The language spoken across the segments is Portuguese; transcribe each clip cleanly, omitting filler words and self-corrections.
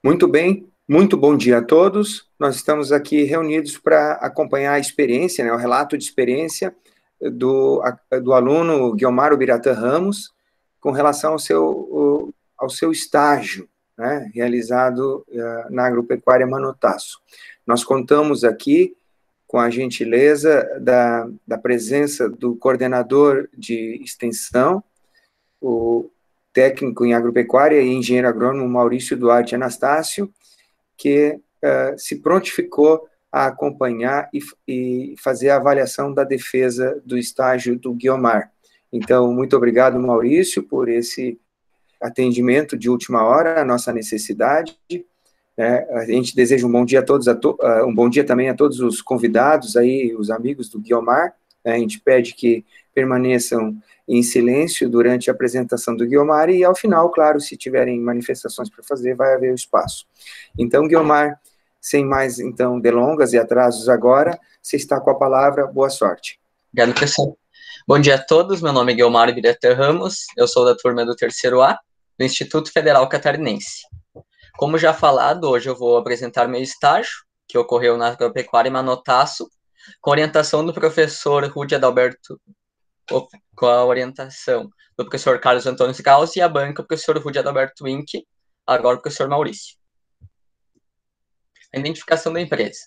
Muito bem, muito bom dia a todos. Nós estamos aqui reunidos para acompanhar a experiência, né, o relato de experiência do aluno Guiomar Biratã Ramos com relação ao seu estágio, né, realizado na Agropecuária Manotaço. Nós contamos aqui com a gentileza da presença do coordenador de extensão, o técnico em agropecuária e engenheiro agrônomo Maurício Duarte Anastácio, que se prontificou a acompanhar e fazer a avaliação da defesa do estágio do Guiomar. Então, muito obrigado, Maurício, por esse atendimento de última hora, a nossa necessidade. A gente deseja um bom dia a todos, um bom dia também a todos os convidados aí, os amigos do Guiomar. A gente pede que permaneçam em silêncio durante a apresentação do Guiomar e, ao final, claro, se tiverem manifestações para fazer, vai haver o espaço. Então, Guiomar, sem mais, então, delongas e atrasos agora, você está com a palavra, boa sorte. Obrigado, pessoal. Bom dia a todos, meu nome é Guiomar Biratã Ramos, eu sou da turma do terceiro A, do Instituto Federal Catarinense. Como já falado, hoje eu vou apresentar meu estágio, que ocorreu na Agropecuária Manotaço, com orientação do professor Rudy Adalberto, com a orientação do professor Carlos Antônio Gauss e a banca, o professor Rudy Adalberto Wink, agora o professor Maurício. A identificação da empresa.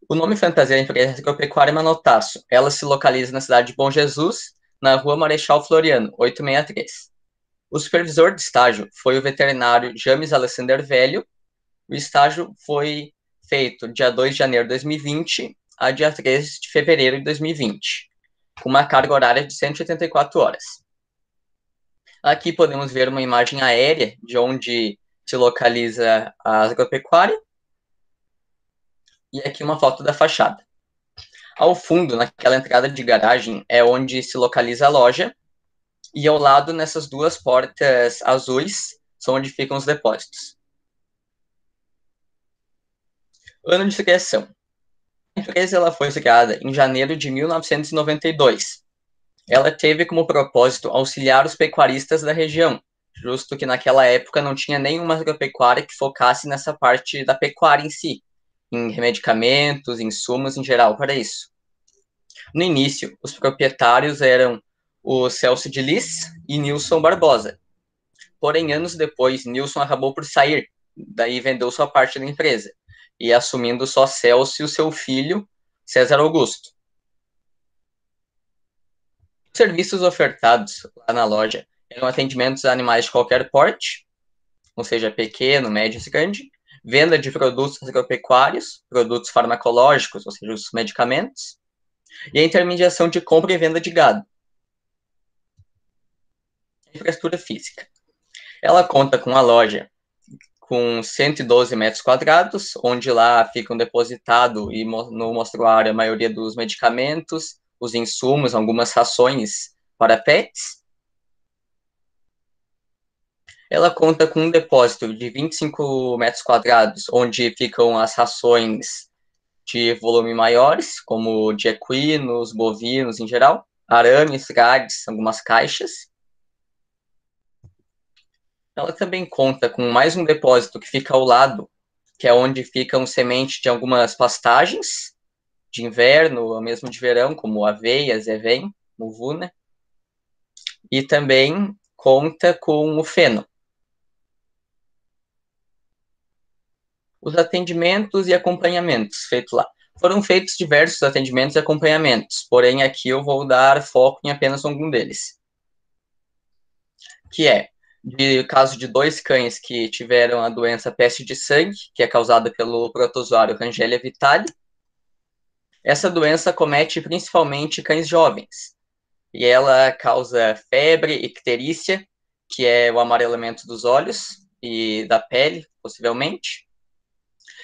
O nome fantasia da empresa Agropecuária Manotaço. Ela se localiza na cidade de Bom Jesus, na rua Marechal Floriano, 863. O supervisor de estágio foi o veterinário James Alessander Velho. O estágio foi feito dia 2 de janeiro de 2020 a dia 3 de fevereiro de 2020, com uma carga horária de 184 horas. Aqui podemos ver uma imagem aérea de onde se localiza a agropecuária. E aqui uma foto da fachada. Ao fundo, naquela entrada de garagem, é onde se localiza a loja. E ao lado, nessas duas portas azuis, são onde ficam os depósitos. Ano de criação. A empresa ela foi criada em janeiro de 1992. Ela teve como propósito auxiliar os pecuaristas da região, justo que naquela época não tinha nenhuma agropecuária que focasse nessa parte da pecuária em si, em medicamentos, insumos em geral para isso. No início, os proprietários eram o Celso de Lis e Nilson Barbosa. Porém, anos depois, Nilson acabou por sair, daí vendeu sua parte da empresa, e assumindo só Celso e o seu filho, César Augusto. Os serviços ofertados lá na loja eram atendimentos a animais de qualquer porte, ou seja, pequeno, médio e grande, venda de produtos agropecuários, produtos farmacológicos, ou seja, os medicamentos, e a intermediação de compra e venda de gado. Infraestrutura física. Ela conta com a loja com 112 metros quadrados, onde lá ficam depositados e no mostruário a maioria dos medicamentos, os insumos, algumas rações para pets. Ela conta com um depósito de 25 metros quadrados, onde ficam as rações de volume maiores, como de equinos, bovinos em geral, arames, grades, algumas caixas. Ela também conta com mais um depósito que fica ao lado, que é onde ficam sementes de algumas pastagens, de inverno ou mesmo de verão, como aveia, zevém, muvuna. E também conta com o feno. Os atendimentos e acompanhamentos feitos lá. Foram feitos diversos atendimentos e acompanhamentos, porém aqui eu vou dar foco em apenas algum deles. Que é, de caso de 2 cães que tiveram a doença peste de sangue, que é causada pelo protozoário Rangelia vitale. Essa doença acomete principalmente cães jovens, e ela causa febre, icterícia, que é o amarelamento dos olhos e da pele, possivelmente,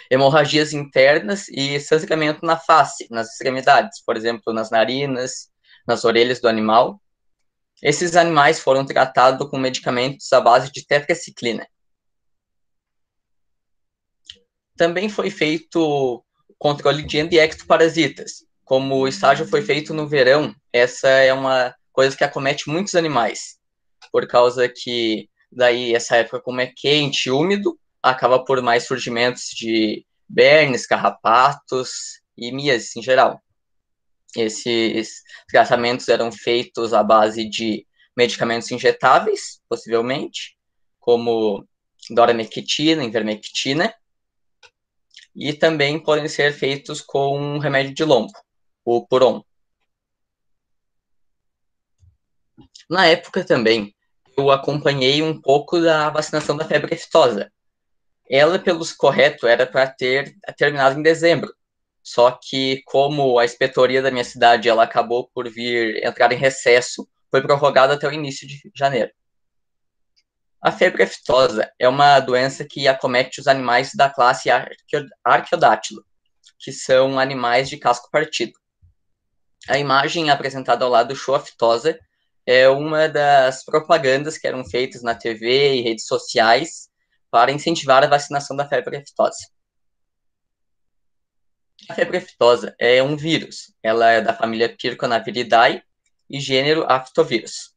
hemorragias internas e sangramento na face, nas extremidades, por exemplo, nas narinas, nas orelhas do animal. Esses animais foram tratados com medicamentos à base de tetraciclina. Também foi feito controle de endectoparasitas. Como o estágio foi feito no verão, essa é uma coisa que acomete muitos animais, por causa que daí essa época, como é quente e úmido, acaba por mais surgimentos de bernes, carrapatos e mias em geral. Esses tratamentos eram feitos à base de medicamentos injetáveis, possivelmente, como doramectina, ivermectina, e também podem ser feitos com um remédio de lombo, o Puron. Na época também, eu acompanhei um pouco da vacinação da febre aftosa. Ela, pelos correto, era para ter terminado em dezembro. Só que, como a inspetoria da minha cidade ela acabou por entrar em recesso, foi prorrogada até o início de janeiro. A febre aftosa é uma doença que acomete os animais da classe Arqueodátilo, que são animais de casco partido. A imagem apresentada ao lado do show aftosa é uma das propagandas que eram feitas na TV e redes sociais para incentivar a vacinação da febre aftosa. A febre aftosa é um vírus. Ela é da família Pierconaviridae e gênero Aftovírus.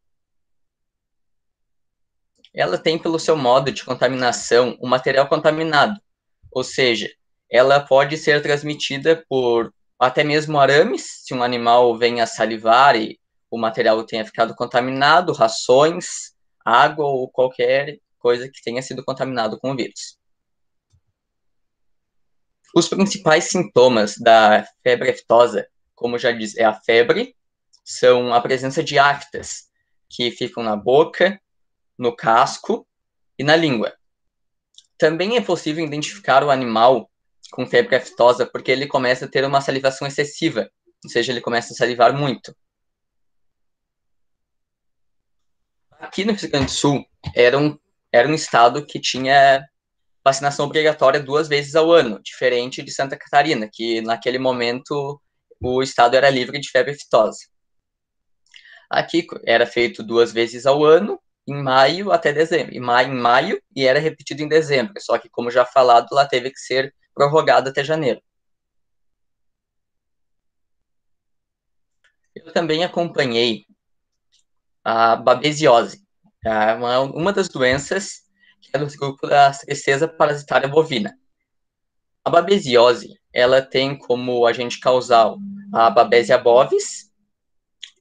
Ela tem, pelo seu modo de contaminação, um material contaminado, ou seja, ela pode ser transmitida por até mesmo arames, se um animal venha a salivar e o material tenha ficado contaminado, rações, água ou qualquer coisa que tenha sido contaminado com o vírus. Os principais sintomas da febre aftosa, como já diz, é a febre, são a presença de aftas, que ficam na boca, no casco e na língua. Também é possível identificar o animal com febre aftosa porque ele começa a ter uma salivação excessiva, ou seja, ele começa a salivar muito. Aqui no Rio Grande do Sul, era um estado que tinha vacinação obrigatória 2 vezes ao ano, diferente de Santa Catarina, que naquele momento o estado era livre de febre aftosa. Aqui era feito 2 vezes ao ano, em maio até dezembro, em maio e era repetido em dezembro, só que, como já falado, lá teve que ser prorrogado até janeiro. Eu também acompanhei a babesiose, uma das doenças que é do grupo da tristeza parasitária bovina. A babesiose, ela tem como agente causal a Babesia bovis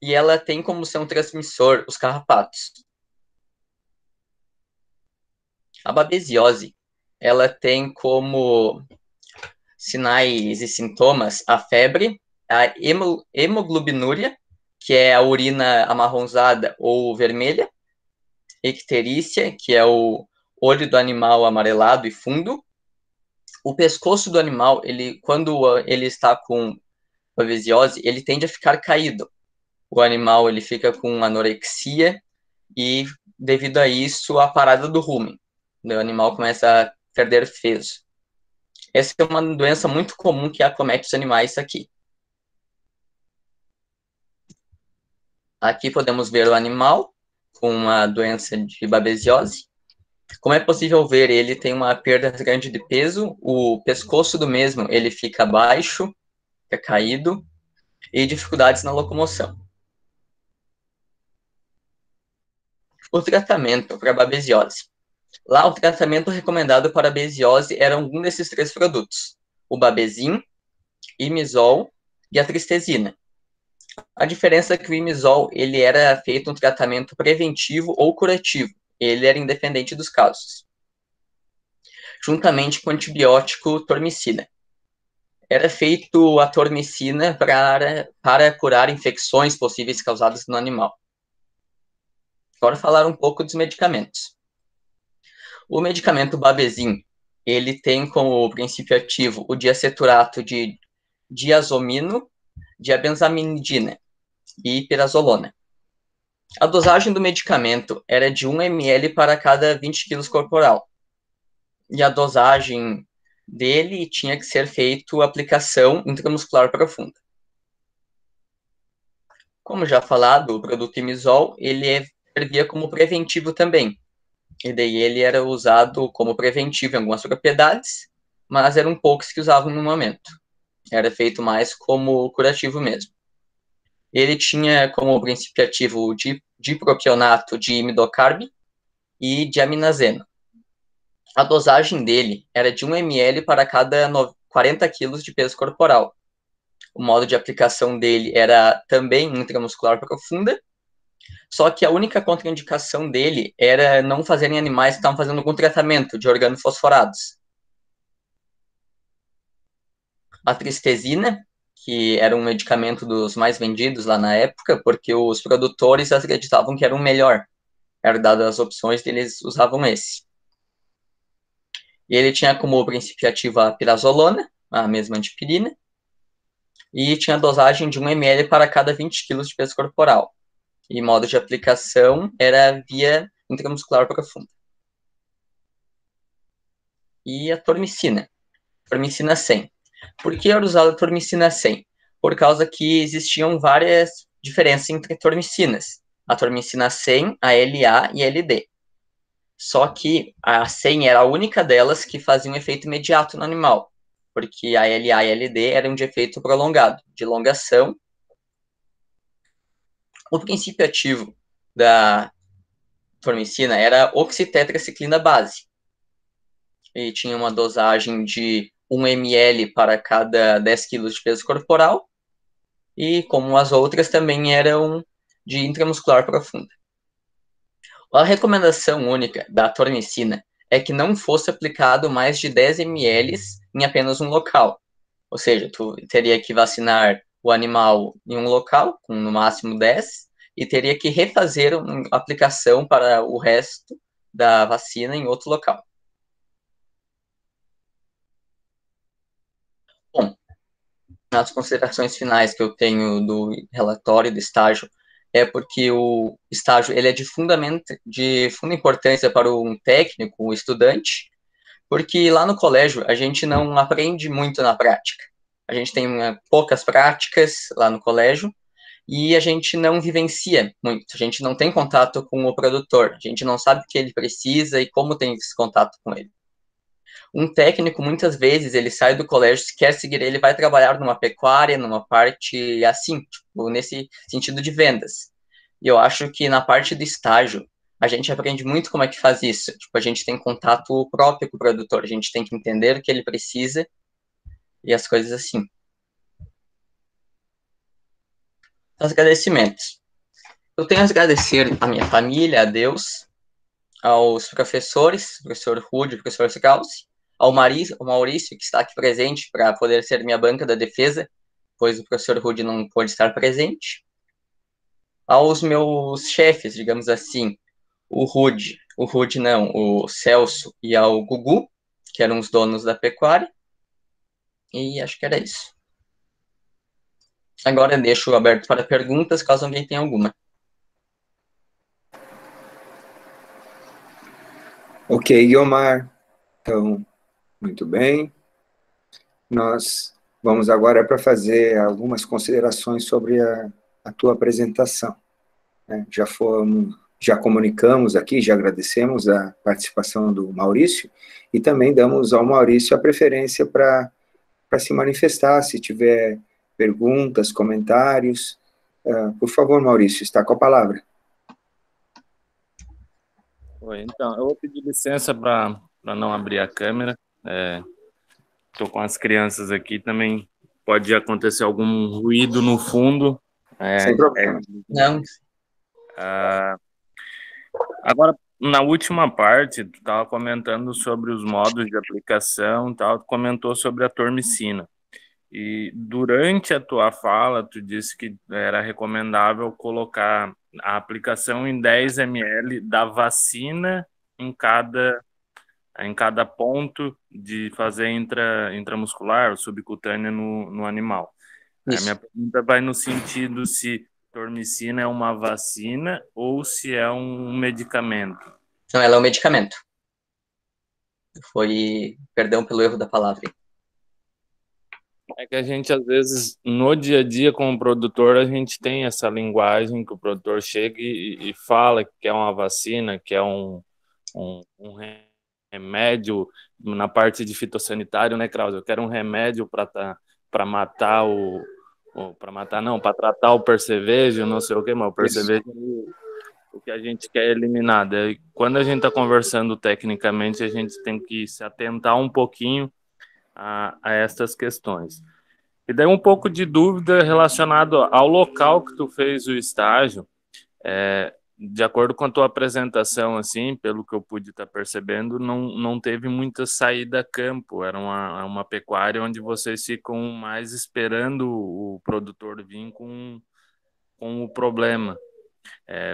e ela tem como seu transmissor os carrapatos. A babesiose, ela tem como sinais e sintomas a febre, a hemoglobinúria, que é a urina amarronzada ou vermelha, icterícia, que é o olho do animal amarelado e fundo. O pescoço do animal, quando ele está com babesiose, ele tende a ficar caído. O animal ele fica com anorexia e, devido a isso, a parada do rumen. O animal começa a perder peso. Essa é uma doença muito comum que acomete os animais aqui. Aqui podemos ver o animal com uma doença de babesiose. Como é possível ver, ele tem uma perda grande de peso, o pescoço do mesmo ele fica baixo, fica caído, e dificuldades na locomoção. O tratamento para a babesiose. Lá, o tratamento recomendado para a babesiose era algum desses 3 produtos: o Babesim, Imizol e a tristezina. A diferença é que o Imizol ele era feito um tratamento preventivo ou curativo. Ele era independente dos casos. Juntamente com o antibiótico tormicina. Era feito a tormicina para curar infecções possíveis causadas no animal. Agora falar um pouco dos medicamentos. O medicamento Babesim, ele tem como princípio ativo o diaceturato de diazomino, diabenzaminidina e pirazolona. A dosagem do medicamento era de 1 ml para cada 20 kg corporal. E a dosagem dele tinha que ser feita aplicação intramuscular profunda. Como já falado, o produto Imizol, ele servia como preventivo também. E daí ele era usado como preventivo em algumas propriedades, mas eram poucos que usavam no momento. Era feito mais como curativo mesmo. Ele tinha como princípio ativo dipropionato de imidocarb e diaminazeno. A dosagem dele era de 1 ml para cada 40 quilos de peso corporal. O modo de aplicação dele era também intramuscular profunda, só que a única contraindicação dele era não fazer em animais que estavam fazendo algum tratamento de organofosforados. A tristezina, que era um medicamento dos mais vendidos lá na época, porque os produtores acreditavam que era o melhor. Era dado as opções, eles usavam esse. E ele tinha como princípio ativo a pirazolona, a mesma antipirina, e tinha dosagem de 1 ml para cada 20 kg de peso corporal. E modo de aplicação era via intramuscular profunda. E a tormicina. Tormicina 100. Por que era usada a tormicina 100? Por causa que existiam várias diferenças entre tormicinas. A tormicina 100, a LA e a LD. Só que a 100 era a única delas que fazia um efeito imediato no animal, porque a LA e a LD eram de efeito prolongado, de elongação. O princípio ativo da tormicina era oxitetraciclina base, e tinha uma dosagem de 1 ml para cada 10 kg de peso corporal, e como as outras também eram de intramuscular profunda. A recomendação única da tormicina é que não fosse aplicado mais de 10 ml em apenas um local. Ou seja, tu teria que vacinar o animal em um local, com no máximo 10, e teria que refazer uma aplicação para o resto da vacina em outro local. Bom, as considerações finais que eu tenho do relatório do estágio é porque o estágio ele é de funda importância para um técnico, um estudante, porque lá no colégio a gente não aprende muito na prática. A gente tem poucas práticas lá no colégio e a gente não vivencia muito. A gente não tem contato com o produtor, a gente não sabe o que ele precisa e como tem esse contato com ele. Um técnico, muitas vezes, ele sai do colégio, se quer seguir ele, vai trabalhar numa pecuária, numa parte assim, tipo, nesse sentido de vendas. E eu acho que na parte do estágio, a gente aprende muito como é que faz isso. Tipo, a gente tem contato próprio com o produtor, a gente tem que entender o que ele precisa e as coisas assim. Os agradecimentos. Eu tenho a agradecer à minha família, a Deus, aos professores, professor Rude, professor Strauss, ao Maurício, que está aqui presente para poder ser minha banca da defesa, pois o professor Rude não pôde estar presente. Aos meus chefes, digamos assim, o Rude não, o Celso e ao Gugu, que eram os donos da pecuária, e acho que era isso. Agora deixo aberto para perguntas, caso alguém tenha alguma. Ok, Guiomar. Então, muito bem. Nós vamos agora para fazer algumas considerações sobre a tua apresentação. Né? Já comunicamos aqui, já agradecemos a participação do Maurício e também damos ao Maurício a preferência para se manifestar, se tiver perguntas, comentários. Por favor, Maurício, está com a palavra. Oi, então, eu vou pedir licença para não abrir a câmera. Estou com as crianças aqui, também pode acontecer algum ruído no fundo. Sem problema. Não. Agora, na última parte, tu estava comentando sobre os modos de aplicação, tal, tu comentou sobre a tormicina. E durante a tua fala, tu disse que era recomendável colocar a aplicação em 10 ml da vacina em cada ponto de fazer intramuscular ou subcutânea no animal. A minha pergunta vai no sentido se tormicina é uma vacina ou se é um medicamento. Não, ela é um medicamento. Perdão pelo erro da palavra. É que a gente, às vezes, no dia a dia, como produtor, a gente tem essa linguagem que o produtor chega e fala que é uma vacina, que é um remédio na parte de fitossanitário, né, Krause? Eu quero um remédio para matar para tratar o percevejo, não sei o que, mas o percevejo o que a gente quer eliminar. Daí, quando a gente está conversando tecnicamente, a gente tem que se atentar um pouquinho a estas questões. E daí um pouco de dúvida relacionado ao local que tu fez o estágio. De acordo com a tua apresentação, assim, pelo que eu pude estar percebendo, não teve muita saída a campo. Era uma pecuária onde vocês ficam mais esperando o produtor vir com o problema.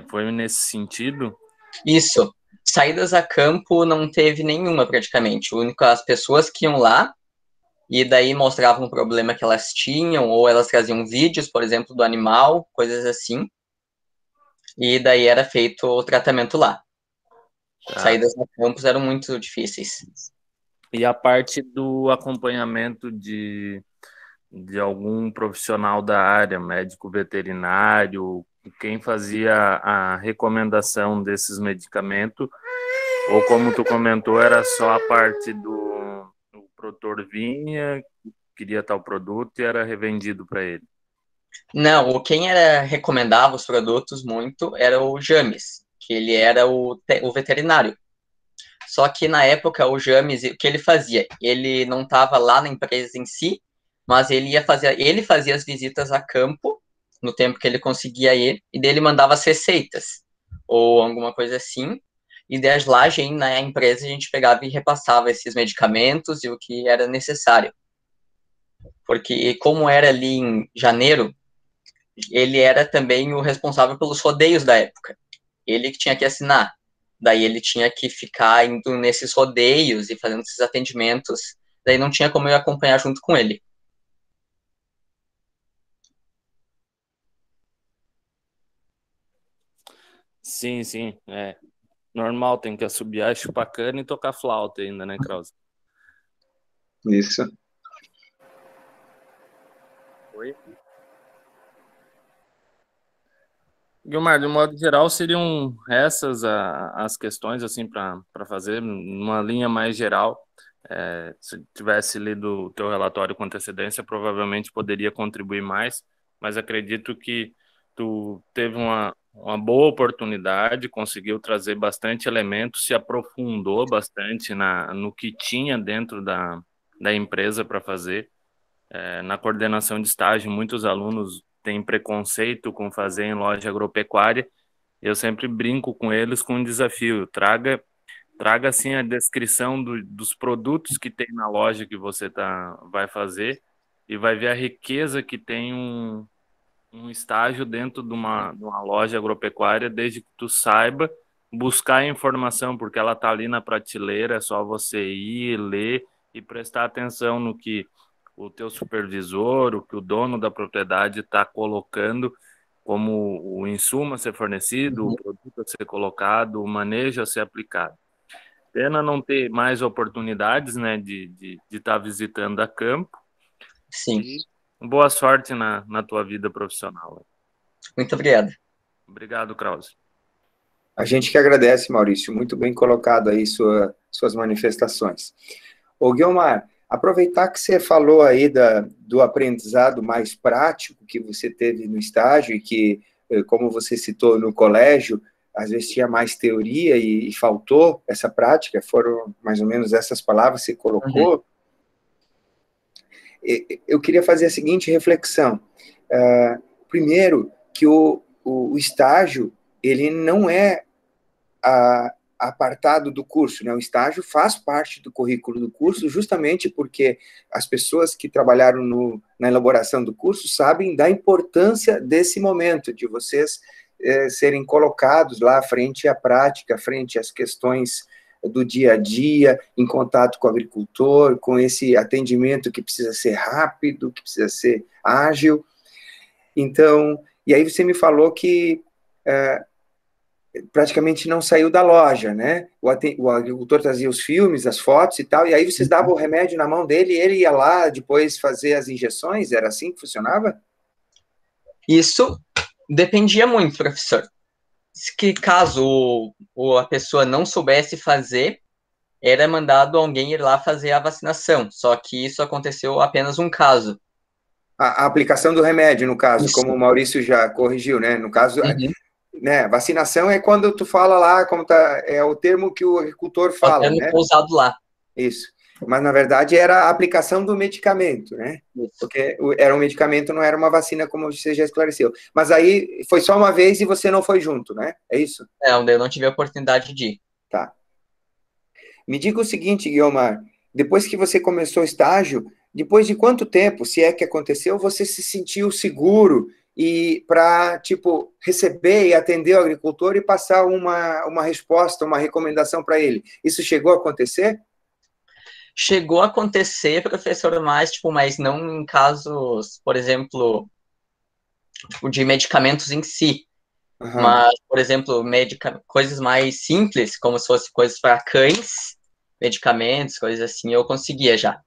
Foi nesse sentido? Isso. Saídas a campo não teve nenhuma praticamente. O único, as pessoas que iam lá e daí mostravam o problema que elas tinham, ou elas traziam vídeos, por exemplo, do animal, coisas assim. E daí era feito o tratamento lá. Saídas a campos eram muito difíceis. E a parte do acompanhamento de algum profissional da área, médico veterinário, quem fazia a recomendação desses medicamentos, ou como tu comentou, era só a parte do produtor vinha, queria tal produto e era revendido para ele? Não, quem recomendava os produtos muito era o James, que ele era o veterinário. Só que na época o James, o que ele fazia? Ele não estava lá na empresa em si, mas ele fazia as visitas a campo no tempo que ele conseguia ir, e daí ele mandava as receitas ou alguma coisa assim. E daí lá na empresa a gente pegava e repassava esses medicamentos e o que era necessário. Porque como era ali em janeiro, ele era também o responsável pelos rodeios da época. Ele que tinha que assinar. Daí ele tinha que ficar indo nesses rodeios e fazendo esses atendimentos. Daí não tinha como eu acompanhar junto com ele. Sim, sim. Normal, tem que assobiar, chupar cana e tocar flauta ainda, né, Krause? Isso. Oi? Guilmar, de modo geral, seriam essas as questões, assim, para fazer, numa linha mais geral. Se tivesse lido o teu relatório com antecedência, provavelmente poderia contribuir mais, mas acredito que tu teve uma boa oportunidade, conseguiu trazer bastante elementos, se aprofundou bastante no que tinha dentro da empresa para fazer. Na coordenação de estágio, muitos alunos têm preconceito com fazer em loja agropecuária. Eu sempre brinco com eles com um desafio: traga assim a descrição dos produtos que tem na loja que você vai fazer, e vai ver a riqueza que tem um estágio dentro de uma loja agropecuária, desde que tu saiba buscar a informação, porque ela está ali na prateleira, é só você ir, ler e prestar atenção no que o teu supervisor, o que o dono da propriedade está colocando como o insumo a ser fornecido, o produto a ser colocado, o manejo a ser aplicado. Pena não ter mais oportunidades, né, de estar visitando a campo. Sim. E boa sorte na tua vida profissional. Muito obrigado. Obrigado, Krause. A gente que agradece, Maurício. Muito bem colocado aí suas manifestações. Ô, Guilmar, aproveitar que você falou aí do aprendizado mais prático que você teve no estágio e que, como você citou no colégio, às vezes tinha mais teoria e faltou essa prática, foram mais ou menos essas palavras que você colocou. Eu queria fazer a seguinte reflexão. Primeiro, que o estágio, ele não é apartado do curso, né? O estágio faz parte do currículo do curso, justamente porque as pessoas que trabalharam na elaboração do curso sabem da importância desse momento, de vocês serem colocados lá frente à prática, frente às questões do dia a dia, em contato com o agricultor, com esse atendimento que precisa ser rápido, que precisa ser ágil. Então, e aí você me falou que praticamente não saiu da loja, né? O agricultor trazia os filmes, as fotos e tal, e aí vocês davam o remédio na mão dele e ele ia lá depois fazer as injeções? Era assim que funcionava? Isso dependia muito, professor. Que caso a pessoa não soubesse fazer, era mandado alguém ir lá fazer a vacinação. Só que isso aconteceu apenas um caso. A aplicação do remédio, no caso, Isso. como o Maurício já corrigiu, né? No caso, né, vacinação é quando tu fala lá, como tá, é o termo que o agricultor É o fala, termo né? que é usado lá. Isso. Mas, na verdade, era a aplicação do medicamento, né? Isso. Porque era um medicamento, não era uma vacina, como você já esclareceu. Mas aí foi só uma vez e você não foi junto, né? É isso? É, onde eu não tive a oportunidade de ir. Tá. Me diga o seguinte, Guilmar, depois que você começou o estágio, depois de quanto tempo, se é que aconteceu, você se sentiu seguro e para, tipo, receber e atender o agricultor e passar uma resposta, uma recomendação para ele? Isso chegou a acontecer? Chegou a acontecer, professor, mas, tipo, mas não em casos, por exemplo, tipo, de medicamentos em si. Aham. Mas, por exemplo, coisas mais simples, como se fosse coisas para cães, medicamentos, coisas assim, eu conseguia já.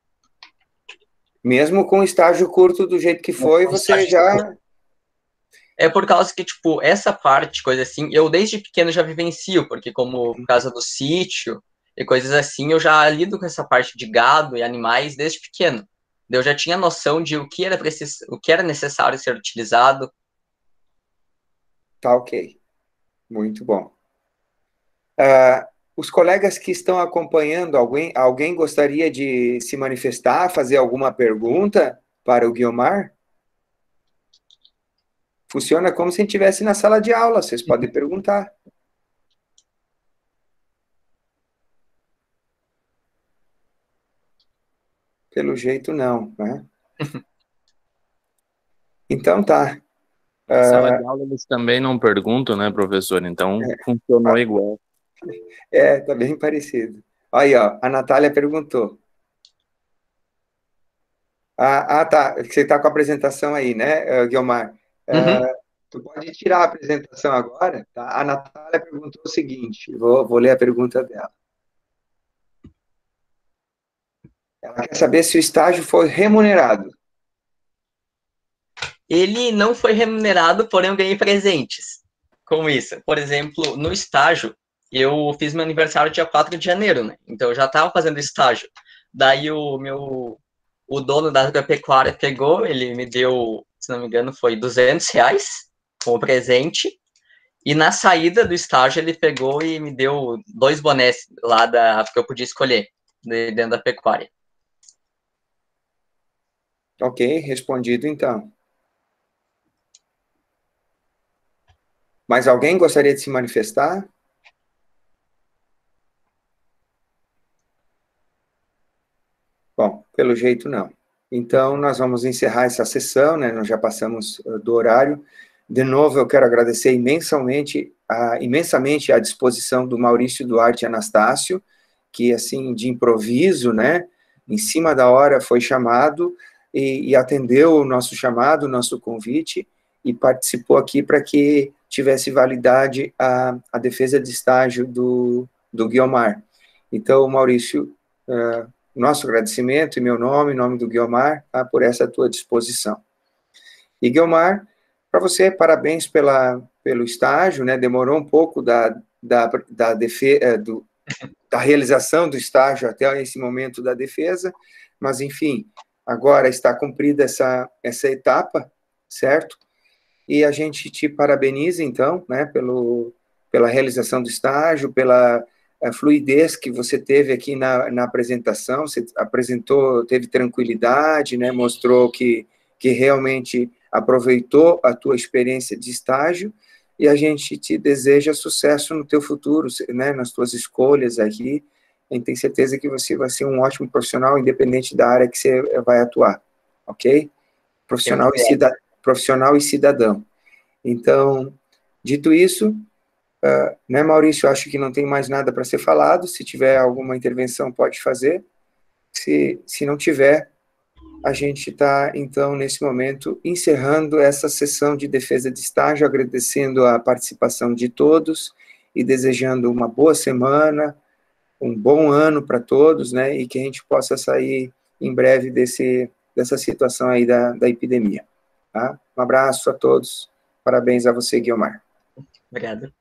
Mesmo com o estágio curto do jeito que foi, você já... É por causa que, tipo, essa parte, coisa assim, eu desde pequeno já vivencio, porque como por causa do sítio e coisas assim, eu já lido com essa parte de gado e animais desde pequeno. Eu já tinha noção de o que era necessário ser utilizado. Tá ok. Muito bom. Os colegas que estão acompanhando, alguém gostaria de se manifestar, fazer alguma pergunta para o Guiomar? Funciona como se estivesse na sala de aula, vocês podem perguntar. Pelo jeito, não, né? Então tá. Na sala de aula eles também não perguntam, né, professor? Então funcionou igual. Tá bem parecido. Aí, ó, a Natália perguntou. Tá. Você está com a apresentação aí, né, Guiomar? Uhum. Tu pode tirar a apresentação agora, tá? A Natália perguntou o seguinte, vou ler a pergunta dela. Ela quer saber se o estágio foi remunerado. Ele não foi remunerado, porém eu ganhei presentes. Como isso? Por exemplo, no estágio, eu fiz meu aniversário dia 4 de janeiro, né? Então eu já estava fazendo estágio. Daí o dono da agropecuária pegou, ele me deu, se não me engano, foi R$ 200 como presente. E na saída do estágio, ele pegou e me deu 2 bonés lá que eu podia escolher, dentro da pecuária. Ok, respondido então. Mas alguém gostaria de se manifestar? Bom, pelo jeito não. Então, nós vamos encerrar essa sessão, né? Nós já passamos do horário. De novo, eu quero agradecer imensamente a disposição do Maurício Duarte Anastácio, que, assim, de improviso, né? Em cima da hora foi chamado e atendeu o nosso chamado, o nosso convite, e participou aqui para que tivesse validade a defesa de estágio do Guiomar. Então, Maurício, nosso agradecimento em meu nome, em nome do Guiomar, tá, por essa tua disposição. E, Guiomar, para você, parabéns pelo estágio, né? Demorou um pouco da realização do estágio até esse momento da defesa, mas, enfim, agora está cumprida essa etapa, certo? E a gente te parabeniza, então, né, pela realização do estágio, pela fluidez que você teve aqui na apresentação, você apresentou, teve tranquilidade, né, mostrou que realmente aproveitou a tua experiência de estágio, e a gente te deseja sucesso no teu futuro, né, nas tuas escolhas aqui. A gente tem certeza que você vai ser um ótimo profissional, independente da área que você vai atuar, ok? Profissional e cidadão. Então, dito isso, né, Maurício, acho que não tem mais nada para ser falado. Se tiver alguma intervenção, pode fazer. Se não tiver, a gente está, então, nesse momento, encerrando essa sessão de defesa de estágio, agradecendo a participação de todos e desejando uma boa semana, um bom ano para todos, né, e que a gente possa sair em breve dessa situação aí da epidemia. Tá? Um abraço a todos. Parabéns a você, Guiomar. Obrigado.